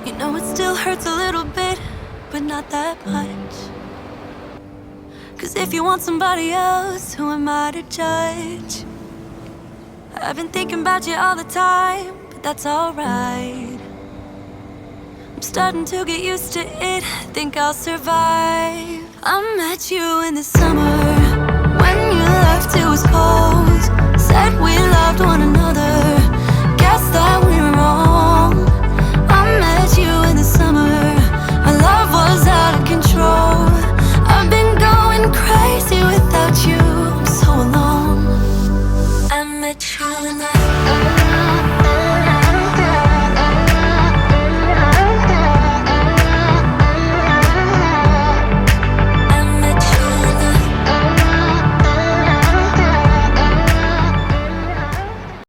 You know it still hurts a little bit, but not that much. 'Cause if you want somebody else, who am I to judge? I've been thinking about you all the time, but that's alright. I'm starting to get used to it, think I'll survive. I met you in the summer, when you left it was cold. Said we loved one another, guess that